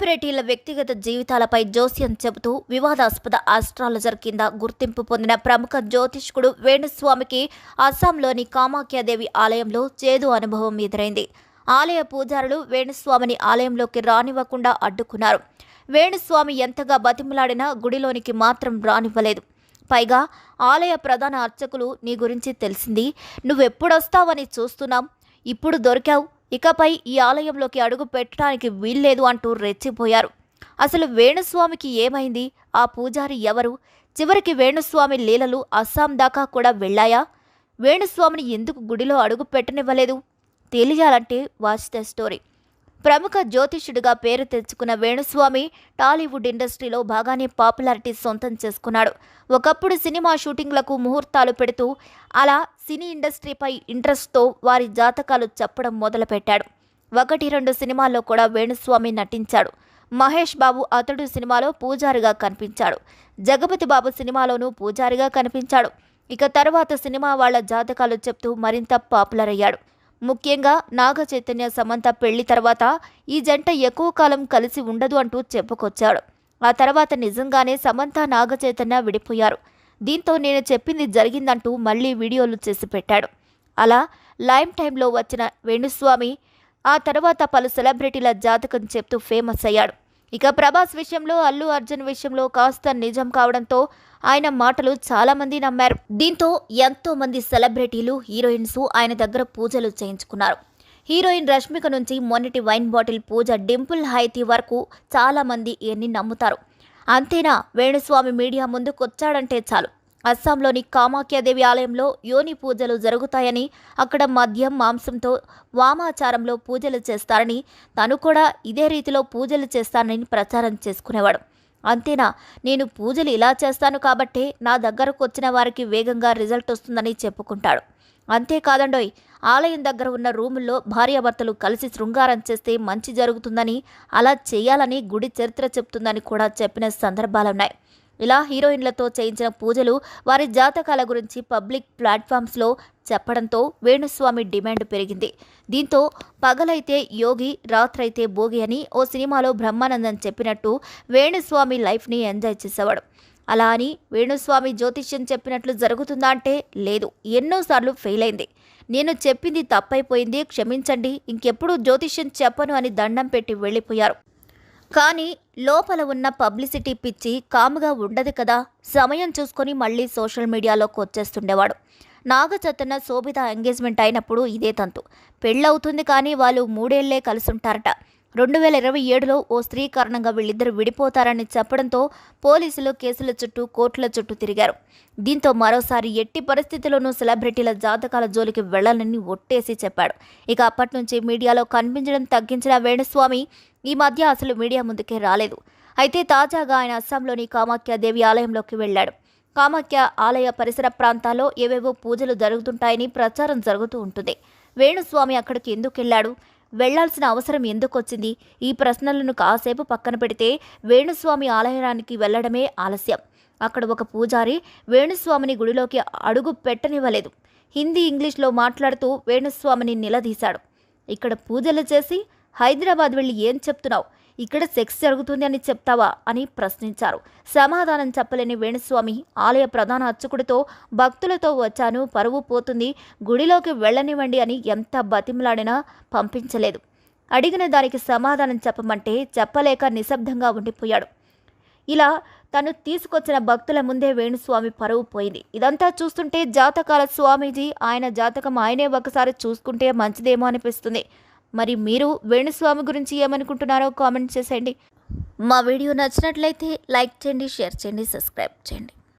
సెలబ్రిటీల వ్యక్తిగత జీవితాలపై జోస్యం చెబుతూ వివాదాస్పద ఆస్ట్రాలజర్ కింద గుర్తింపు పొందిన ప్రముఖ జ్యోతిష్కుడు వేణుస్వామికి అస్సాంలోని కామాఖ్యాదేవి ఆలయంలో చేదు అనుభవం ఎదురైంది. ఆలయ పూజారులు వేణుస్వామిని ఆలయంలోకి రానివ్వకుండా అడ్డుకున్నారు. వేణుస్వామి ఎంతగా బతిమలాడినా గుడిలోనికి మాత్రం రానివ్వలేదు. పైగా ఆలయ ప్రధాన అర్చకులు, నీ గురించి తెలిసింది, నువ్వెప్పుడొస్తావని చూస్తున్నాం, ఇప్పుడు దొరికావు, ఇకపై ఈ ఆలయంలోకి అడుగు పెట్టడానికి వీల్లేదు అంటూ రెచ్చిపోయారు. అసలు వేణుస్వామికి ఏమైంది? ఆ పూజారి ఎవరు? చివరికి వేణుస్వామి లీలలు అస్సాం దాకా కూడా వెళ్ళాయా? వేణుస్వామిని ఎందుకు గుడిలో అడుగు పెట్టనివ్వలేదు? తెలియాలంటే వాచ్ ద స్టోరీ. ప్రముఖ జ్యోతిష్యుడిగా పేరు తెచ్చుకున్న వేణుస్వామి టాలీవుడ్ ఇండస్ట్రీలో బాగానే పాపులారిటీ సొంతం చేసుకున్నాడు. ఒకప్పుడు సినిమా షూటింగ్లకు ముహూర్తాలు పెడుతూ అలా సినీ ఇండస్ట్రీపై ఇంట్రెస్ట్తో వారి జాతకాలు చెప్పడం మొదలుపెట్టాడు. 1-2 సినిమాల్లో కూడా వేణుస్వామి నటించాడు. మహేష్ బాబు అతడు సినిమాలో పూజారిగా కనిపించాడు. జగపతి బాబు సినిమాలోనూ పూజారిగా కనిపించాడు. ఇక తర్వాత సినిమా వాళ్ల జాతకాలు చెప్తూ మరింత పాపులర్ అయ్యాడు. ముఖ్యంగా నాగ చైతన్య సమంత పెళ్లి తర్వాత ఈ జంట ఎక్కువ కాలం కలిసి ఉండదు అంటూ చెప్పుకొచ్చాడు. ఆ తర్వాత నిజంగానే సమంత నాగ చైతన్య విడిపోయారు. దీంతో నేను చెప్పింది జరిగిందంటూ మళ్లీ వీడియోలు చేసి పెట్టాడు. అలా లైమ్ టైంలో వచ్చిన వేణుస్వామి ఆ తర్వాత పలు సెలబ్రిటీల జాతకం చెప్తూ ఫేమస్ అయ్యాడు. ఇక ప్రభాస్ విషయంలో, అల్లు అర్జున్ విషయంలో కాస్త నిజం కావడంతో ఆయన మాటలు చాలా మంది నమ్మారు. దీంతో ఎంతో మంది సెలబ్రిటీలు, హీరోయిన్స్ ఆయన దగ్గర పూజలు చేయించుకున్నారు. హీరోయిన్ రష్మిక నుంచి మొన్నటి వైన్ బాటిల్ పూజ డింపుల్ హైతి వరకు చాలా మంది ఈయన్ని నమ్ముతారు. అంతేనా, వేణుస్వామి మీడియా ముందుకొచ్చాడంటే చాలు అస్సాంలోని కామాఖ్యాదేవి ఆలయంలో యోని పూజలు జరుగుతాయని, అక్కడ మద్యం, మాంసంతో వామాచారంలో పూజలు చేస్తారని, తను కూడా ఇదే రీతిలో పూజలు చేస్తానని ప్రచారం చేసుకునేవాడు. అంతేనా, నేను పూజలు ఇలా చేస్తాను కాబట్టే నా దగ్గరకు వచ్చిన వారికి వేగంగా రిజల్ట్ వస్తుందని చెప్పుకుంటాడు. అంతేకాదండోయ్, ఆలయం దగ్గర ఉన్న రూముల్లో భార్యాభర్తలు కలిసి శృంగారం చేస్తే మంచి జరుగుతుందని, అలా చేయాలని గుడి చరిత్ర చెప్తుందని కూడా చెప్పిన సందర్భాలున్నాయి. ఇలా హీరోయిన్లతో చేయించిన పూజలు, వారి జాతకాల గురించి పబ్లిక్ ప్లాట్ఫామ్స్లో చెప్పడంతో వేణుస్వామి డిమాండ్ పెరిగింది. దీంతో పగలైతే యోగి, రాత్రైతే భోగి అని ఓ సినిమాలో బ్రహ్మానందం చెప్పినట్టు వేణుస్వామి లైఫ్ని ఎంజాయ్ చేసేవాడు. అలా అని వేణుస్వామి జ్యోతిష్యం చెప్పినట్లు జరుగుతుందా అంటే లేదు, ఎన్నోసార్లు ఫెయిల్ అయింది. నేను చెప్పింది తప్పైపోయింది, క్షమించండి, ఇంకెప్పుడు జ్యోతిష్యం చెప్పను అని దండం పెట్టి వెళ్ళిపోయారు. కానీ లోపల ఉన్న పబ్లిసిటీ పిచ్చి కాముగా ఉండదు కదా, సమయం చూసుకొని మళ్ళీ సోషల్ మీడియాలోకి వచ్చేస్తుండేవాడు. నాగ చైతన్య శోభిత ఎంగేజ్మెంట్ అయినప్పుడు ఇదే తంతు. పెళ్ళవుతుంది కానీ వాళ్ళు 3 ఏళ్లే కలిసుంటారట. 2027లో ఓ స్త్రీ కారణంగా వీళ్ళిద్దరు విడిపోతారని చెప్పడంతో పోలీసులు కేసుల చుట్టూ, కోర్టుల చుట్టూ తిరిగారు. దీంతో మరోసారి ఎట్టి పరిస్థితుల్లోనూ సెలబ్రిటీల జాతకాల జోలికి వెళ్లాలని ఒట్టేసి చెప్పాడు. ఇక అప్పటి నుంచి మీడియాలో కనిపించడం తగ్గించిన వేణుస్వామి ఈ మధ్య అసలు మీడియా ముందుకే రాలేదు. అయితే తాజాగా ఆయన అస్సాంలోని కామాఖ్యాదేవి ఆలయంలోకి వెళ్లాడు. కామాఖ్య ఆలయ పరిసర ప్రాంతాల్లో ఏవేవో పూజలు జరుగుతుంటాయని ప్రచారం జరుగుతూ ఉంటుంది. వేణుస్వామి అక్కడికి ఎందుకు వెళ్లాడు? వెళ్లాల్సిన అవసరం ఎందుకొచ్చింది? ఈ ప్రశ్నలను కాసేపు పక్కన పెడితే వేణుస్వామి ఆలయానికి వెళ్లడమే ఆలస్యం. అక్కడ ఒక పూజారి వేణుస్వామిని గుడిలోకి అడుగు పెట్టనివ్వలేదు. హిందీ, ఇంగ్లీష్లో మాట్లాడుతూ వేణుస్వామిని నిలదీశాడు. ఇక్కడ పూజలు చేసి హైదరాబాద్ వెళ్ళి ఏం చెప్తున్నావు? ఇక్కడ సెక్స్ జరుగుతుంది అని చెప్తావా అని ప్రశ్నించారు. సమాధానం చెప్పలేని వేణుస్వామి ఆలయ ప్రధాన అర్చకుడితో, భక్తులతో వచ్చాను, పరువు పోతుంది, గుడిలోకి వెళ్ళనివ్వండి అని ఎంత బతిమలాడినా పంపించలేదు. అడిగిన దానికి సమాధానం చెప్పమంటే చెప్పలేక నిశ్శబ్దంగా ఉండిపోయాడు. ఇలా తను తీసుకొచ్చిన భక్తుల ముందే వేణుస్వామి పరువు పోయింది. ఇదంతా చూస్తుంటే జాతకాల స్వామీజీ ఆయన జాతకం ఆయనే ఒకసారి చూసుకుంటే మంచిదేమో అనిపిస్తుంది. మరి మీరు వేణుస్వామి గురించి ఏమనుకుంటున్నారో కామెంట్ చేసేయండి. మా వీడియో నచ్చినట్లయితే లైక్ చేయండి, షేర్ చేయండి, సబ్స్క్రైబ్ చేయండి.